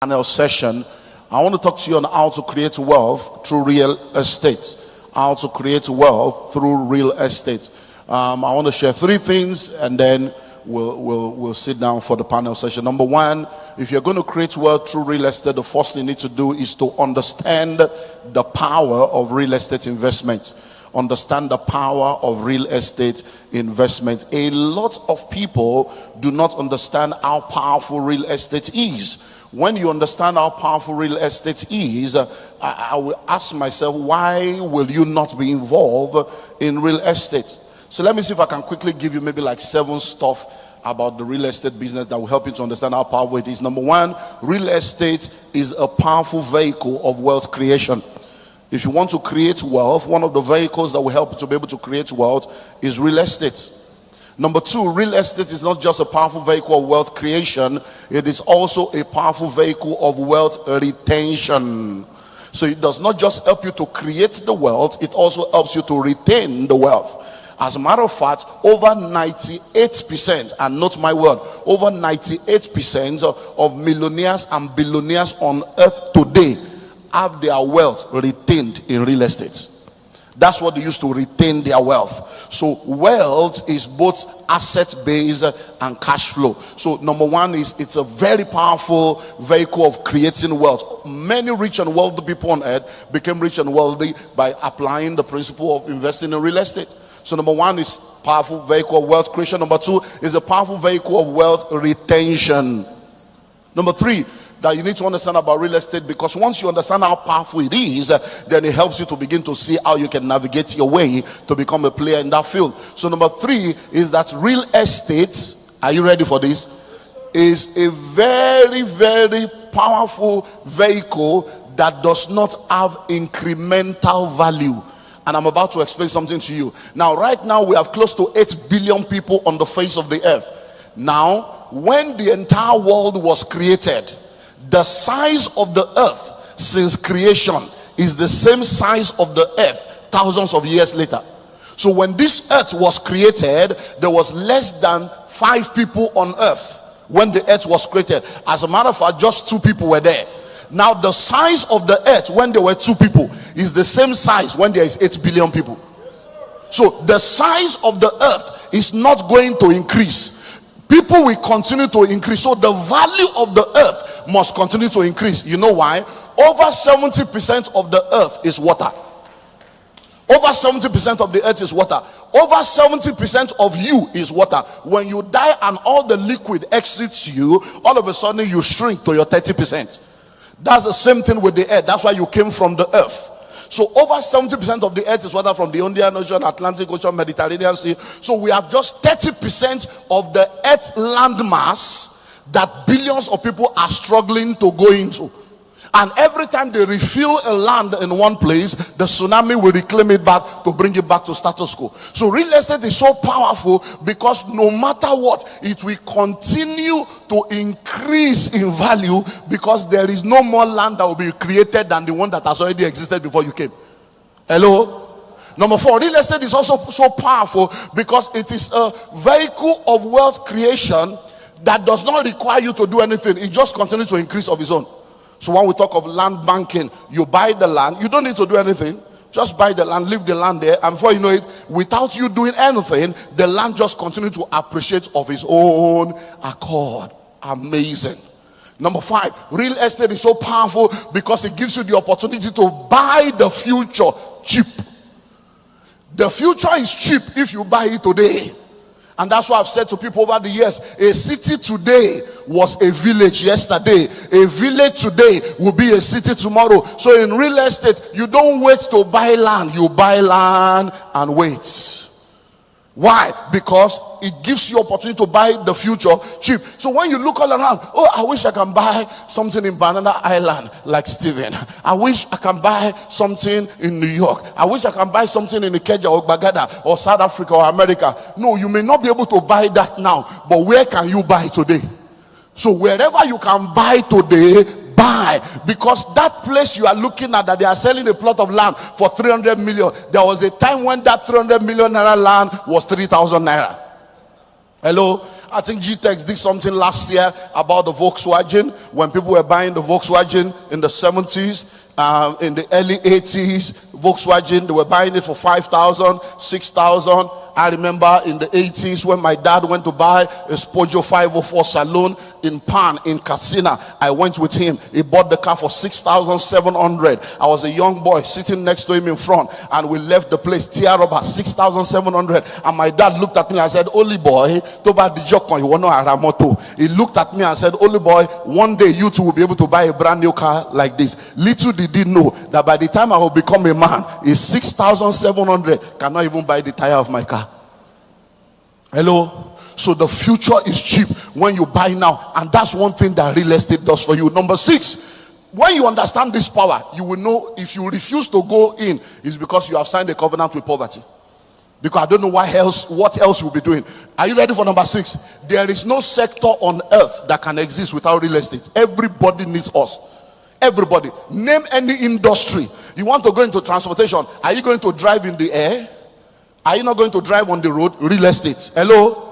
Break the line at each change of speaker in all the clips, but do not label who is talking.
Panel session. I want to talk to you on how to create wealth through real estate. How to create wealth through real estate. I want to share three things, and then we'll sit down for the panel session. Number one, if you're going to create wealth through real estate, the first thing you need to do is to understand the power of real estate investments. Understand the power of real estate investment. A lot of people do not understand how powerful real estate is. When you understand how powerful real estate is, I will ask myself, why will you not be involved in real estate? So let me see if I can quickly give you maybe like 7 stuff about the real estate business that will help you to understand how powerful it is. Number one, real estate is a powerful vehicle of wealth creation. If you want to create wealth, one of the vehicles that will help you to be able to create wealth is real estate. Number two, real estate is not just a powerful vehicle of wealth creation, it is also a powerful vehicle of wealth retention. So it does not just help you to create the wealth, it also helps you to retain the wealth. As a matter of fact, over 98%, and note my word, over 98% of millionaires and billionaires on earth today have their wealth retained in real estate. That's what they use to retain their wealth. So wealth is both asset-based and cash flow. So number one is it's a very powerful vehicle of creating wealth. Many rich and wealthy people on earth became rich and wealthy by applying the principle of investing in real estate. So number one is powerful vehicle of wealth creation. Number two is a powerful vehicle of wealth retention. Number three, that you need to understand about real estate, because once you understand how powerful it is, then it helps you to begin to see how you can navigate your way to become a player in that field. So number three is that real estate, are you ready for this, is a very, very powerful vehicle that does not have incremental value. And I'm about to explain something to you. Now, right now, we have close to 8 billion people on the face of the earth. Now, when the entire world was created, the size of the earth since creation is the same size of the earth thousands of years later. So when this earth was created, there was less than 5 people on earth when the earth was created. As a matter of fact, just 2 people were there. Now the size of the earth when there were 2 people is the same size when there is 8 billion people. So the size of the earth is not going to increase. People will continue to increase. So the value of the earth must continue to increase. You know why? Over 70% of the earth is water. Over 70% of the earth is water. Over 70% of you is water. When you die and all the liquid exits you, all of a sudden you shrink to your 30%. That's the same thing with the earth. That's why you came from the earth. So over 70% of the earth is water, from the Indian Ocean, Atlantic Ocean, Mediterranean Sea. So we have just 30% of the earth landmass that billions of people are struggling to go into. And every time they refill a land in one place, the tsunami will reclaim it back to bring it back to status quo. So real estate is so powerful because no matter what, it will continue to increase in value, because there is no more land that will be created than the one that has already existed before you came. Hello? Number 4, real estate is also so powerful because it is a vehicle of wealth creation that does not require you to do anything. It just continues to increase of its own. So when we talk of land banking, you buy the land, you don't need to do anything. Just buy the land, leave the land there, and before you know it, without you doing anything, the land just continues to appreciate of its own accord. Amazing. Number 5, real estate is so powerful because it gives you the opportunity to buy the future cheap. The future is cheap if you buy it today. And that's why I've said to people over the years, a city today was a village yesterday. A village today will be a city tomorrow. So in real estate, you don't wait to buy land. You buy land and wait. Why? Because it gives you opportunity to buy the future cheap. So when you look all around, oh, I wish I can buy something in Banana Island like Steven. I wish I can buy something in New York. I wish I can buy something in Ikeja or Bagada or South Africa or America. No, you may not be able to buy that now, but where can you buy today? So wherever you can buy today, buy, because that place you are looking at, that they are selling a plot of land for 300 million, there was a time when that 300 million naira land was 3,000 naira. Hello, I think GTEx did something last year about the Volkswagen. When people were buying the Volkswagen in the 70s, in the early 80s, Volkswagen, they were buying it for 5,000, 6,000. I remember in the 80s when my dad went to buy a Spojo 504 saloon in Pan in Katsina. I went with him. He bought the car for 6,700. I was a young boy sitting next to him in front, and we left the place tear up at 6,700. And my dad looked at me and said, "Only boy, to buy the joke you want to." He looked at me and said, "Only boy, one day you two will be able to buy a brand new car like this." Little did he know that by the time I will become a man, is 6,700 cannot even buy the tire of my car. Hello. So the future is cheap when you buy now, and that's one thing that real estate does for you. Number 6, when you understand this power, you will know if you refuse to go in, it's because you have signed a covenant with poverty. Because I don't know what else you'll be doing. Are you ready for number 6? There is no sector on earth that can exist without real estate. Everybody needs us. Everybody. Name any industry. You want to go into transportation. Are you going to drive in the air? Are you not going to drive on the road? Real estate. Hello?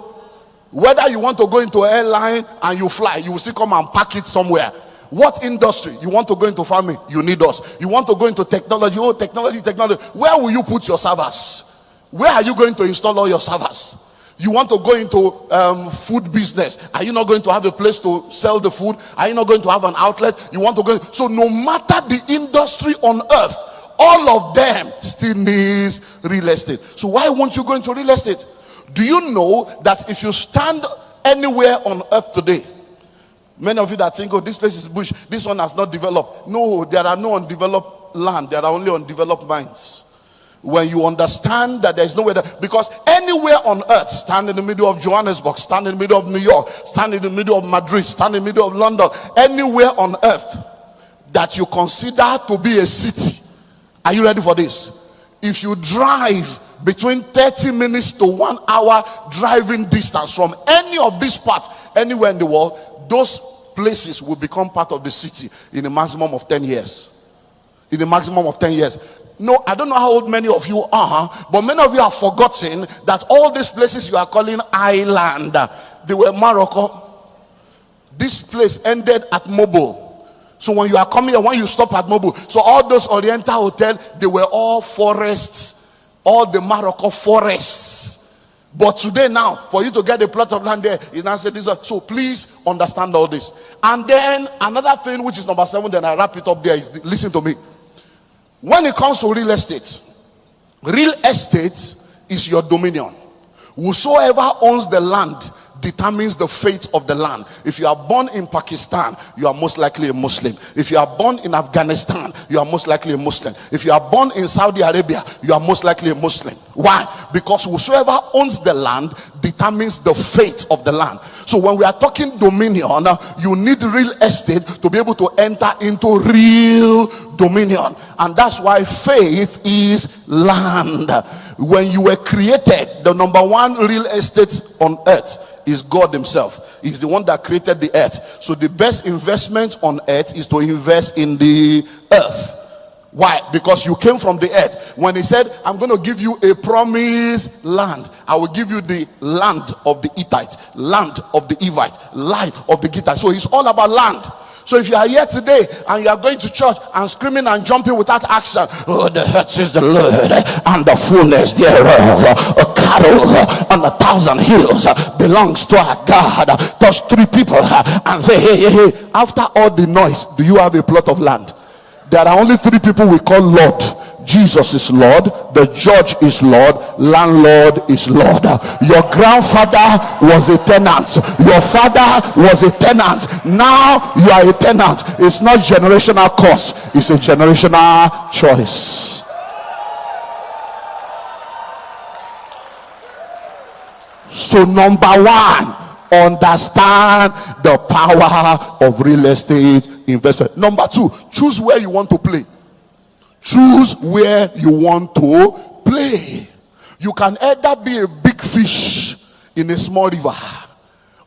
Whether you want to go into an airline and you fly, you will still come and park it somewhere. What industry? You want to go into farming? You need us. You want to go into technology? Oh, technology. Where will you put your servers? Where are you going to install all your servers? You want to go into food business. Are you not going to have a place to sell the food? Are you not going to have an outlet? You want to go. So no matter the industry on earth, all of them still needs real estate. So why won't you go into real estate? Do you know that if you stand anywhere on earth today, many of you that think, oh, this place is bush, this one has not developed. No, there are no undeveloped land. There are only undeveloped minds. When you understand that there is nowhere that, because anywhere on earth, stand in the middle of Johannesburg, stand in the middle of New York, stand in the middle of Madrid, stand in the middle of London, anywhere on earth that you consider to be a city. Are you ready for this? If you drive between 30 minutes to 1 hour driving distance from any of these parts, anywhere in the world, those places will become part of the city in a maximum of 10 years. In a maximum of 10 years. No, I don't know how old many of you are, but many of you have forgotten that all these places you are calling island, they were Morocco. This place ended at Mobile. So when you are coming here, when you stop at Mobile, so all those Oriental hotels, they were all forests, all the Morocco forests. But today now, for you to get a plot of land there, is now said this. So please understand all this. And then another thing, which is number 7, then I wrap it up there, is listen to me. When it comes to real estate is your dominion. Whosoever owns the land determines the fate of the land. If you are born in Pakistan, you are most likely a Muslim. If you are born in Afghanistan, you are most likely a Muslim. If you are born in Saudi Arabia, you are most likely a Muslim. Why? Because whosoever owns the land determines the fate of the land. So when we are talking dominion, you need real estate to be able to enter into real dominion. And that's why faith is land. When you were created, the number 1 real estate on earth is God himself. He's the one that created the earth. So the best investment on earth is to invest in the earth. Why? Because you came from the earth. When he said, I'm going to give you a promised land, I will give you the land of the Hittites, land of the Evites, land of the Gittites. So it's all about land. So if you are here today and you are going to church and screaming and jumping without action, oh, the earth is the Lord and the fullness thereof, a cattle on 1,000 hills belongs to our God. Touch 3 people and say, hey, after all the noise, do you have a plot of land? There are only 3 people we call Lord. Jesus is Lord, the judge is Lord, landlord is Lord. Your grandfather was a tenant, your father was a tenant, now you are a tenant. It's not generational curse, it's a generational choice. So number 1, understand the power of real estate investment. Number 2, choose where you want to play. Choose where you want to play. You can either be a big fish in a small river,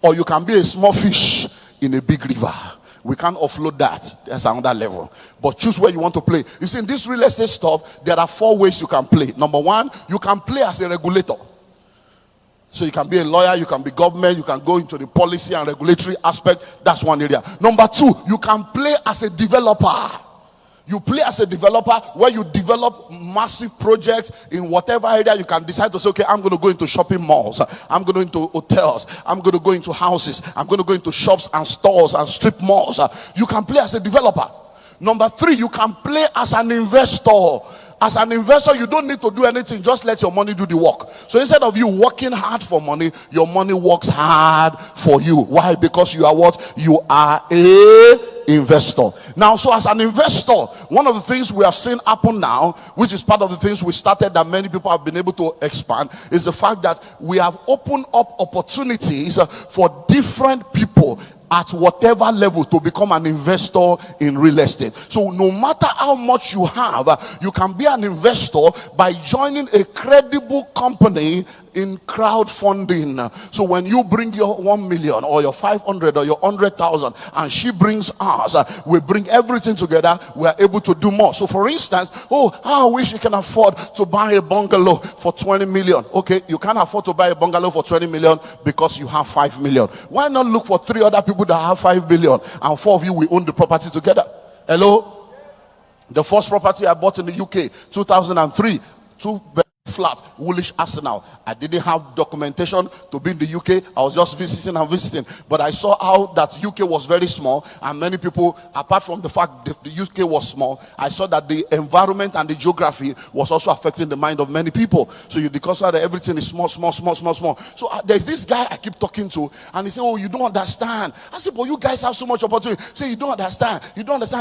or you can be a small fish in a big river. We can't offload that. That's another level. But choose where you want to play. You see, in this real estate stuff, there are 4 ways you can play. Number 1, you can play as a regulator. So you can be a lawyer, you can be government, you can go into the policy and regulatory aspect. That's one area. Number two, you can play as a developer. You play as a developer where you develop massive projects in whatever area. You can decide to say, okay, I'm going to go into shopping malls, I'm going into hotels, I'm going to go into houses, I'm going to go into shops and stores and strip malls. You can play as a developer. Number three, you can play as an investor. As an investor, you don't need to do anything. Just let your money do the work. So instead of you working hard for money, your money works hard for you. Why? Because you are what? You are a investor. Now, so as an investor, one of the things we have seen happen now, which is part of the things we started that many people have been able to expand, is the fact that we have opened up opportunities for different people at whatever level to become an investor in real estate. So no matter how much you have, you can be an investor by joining a credible company in crowdfunding. So when you bring your 1 million or your 500 or your 100,000 and she brings ours, we bring everything together, we are able to do more. So for instance, I wish you can afford to buy a bungalow for 20 million. Okay, you can't afford to buy a bungalow for 20 million because you have 5 million. Why not look for 3 other people that have 5 billion and 4 of you will own the property together? Hello? The first property I bought in the UK, 2003, 2 flat, Woolwich Arsenal. I didn't have documentation to be in the UK. I was just visiting, but I saw how that UK was very small, and many people, apart from the fact that the UK was small, I saw that the environment and the geography was also affecting the mind of many people. So you discover that everything is small. So there's this guy I keep talking to, and he said, you don't understand. I said, but you guys have so much opportunity. Say, you don't understand.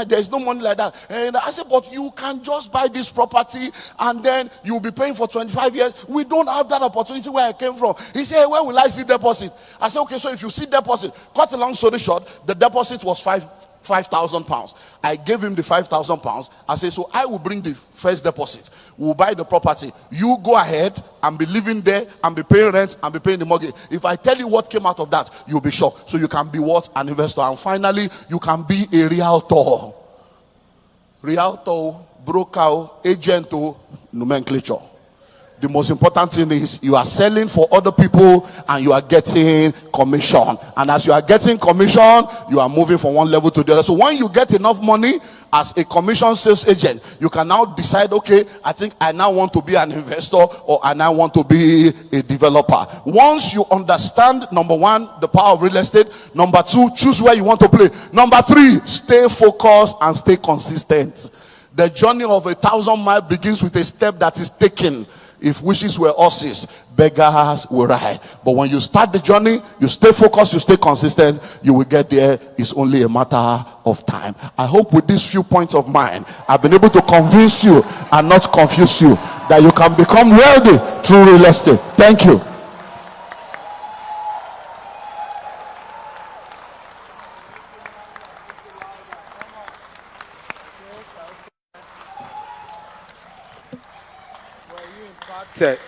There's no money like that. And I said, but you can just buy this property and then you'll be paying for 25 years. We don't have that opportunity where I came from. He said, where will I see deposit? I said, okay, so if you see deposit, cut a long story short, the deposit was 5,000 pounds. I gave him the 5,000 pounds. I said, so I will bring the first deposit. We'll buy the property. You go ahead and be living there and be paying rent and be paying the mortgage. If I tell you what came out of that, you'll be shocked. So you can be what? An investor. And finally, you can be a realtor. Realtor, broker, agent, nomenclature. The most important thing is you are selling for other people and you are getting commission. And as you are getting commission, you are moving from one level to the other. So when you get enough money as a commission sales agent, you can now decide, okay, I think I now want to be an investor or I now want to be a developer. Once you understand, number one, the power of real estate. Number two, choose where you want to play. Number three, stay focused and stay consistent. The journey of 1,000 miles begins with a step that is taken. If wishes were horses, beggars will ride. But when you start the journey, you stay focused, you stay consistent, you will get there. It's only a matter of time. I hope with these few points of mine, I've been able to convince you and not confuse you that you can become wealthy through real estate. Thank you.
Well, you impacted